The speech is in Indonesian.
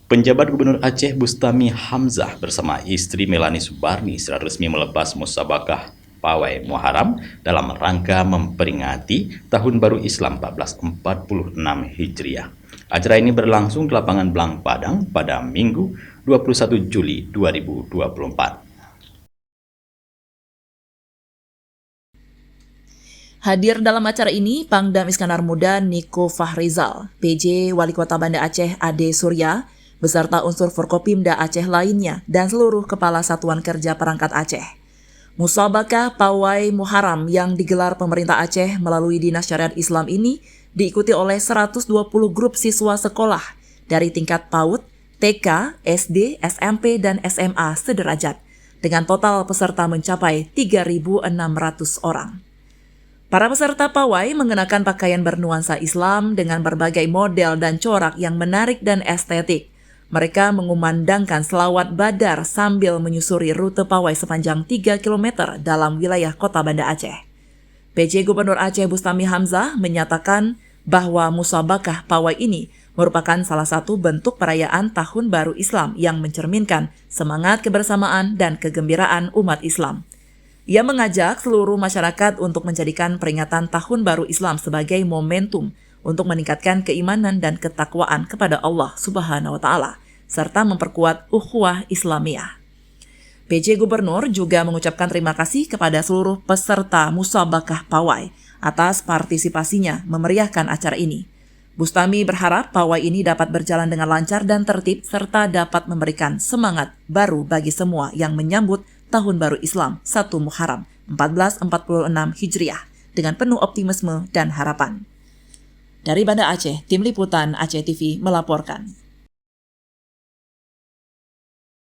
Penjabat Gubernur Aceh Bustami Hamzah bersama istri Melani Subarni secara resmi melepas musabakah pawai Muharram dalam rangka memperingati Tahun Baru Islam 1446 Hijriah. Acara ini berlangsung di lapangan Blang Padang pada Minggu 21 Juli 2024. Hadir dalam acara ini Pangdam Iskandar Muda Niko Fahrizal, PJ Wali Kota Banda Aceh Ade Surya, beserta unsur Forkopimda Aceh lainnya dan seluruh Kepala Satuan Kerja Perangkat Aceh. Musabakah Pawai Muharram yang digelar pemerintah Aceh melalui Dinas Syariat Islam ini diikuti oleh 120 grup siswa sekolah dari tingkat PAUD, TK, SD, SMP, dan SMA sederajat, dengan total peserta mencapai 3.600 orang. Para peserta pawai mengenakan pakaian bernuansa Islam dengan berbagai model dan corak yang menarik dan estetik. Mereka mengumandangkan selawat badar sambil menyusuri rute pawai sepanjang 3 km dalam wilayah kota Banda Aceh. PJ Gubernur Aceh Bustami Hamzah menyatakan bahwa musabakah pawai ini merupakan salah satu bentuk perayaan Tahun Baru Islam yang mencerminkan semangat kebersamaan dan kegembiraan umat Islam. Ia mengajak seluruh masyarakat untuk menjadikan peringatan Tahun Baru Islam sebagai momentum untuk meningkatkan keimanan dan ketakwaan kepada Allah Subhanahu wa Ta'ala, serta memperkuat ukhuwah Islamiyah. PJ Gubernur juga mengucapkan terima kasih kepada seluruh peserta musabakah pawai atas partisipasinya memeriahkan acara ini. Bustami berharap pawai ini dapat berjalan dengan lancar dan tertib serta dapat memberikan semangat baru bagi semua yang menyambut Tahun Baru Islam 1 Muharram 1446 Hijriah dengan penuh optimisme dan harapan. Dari Banda Aceh, Tim Liputan Aceh TV melaporkan.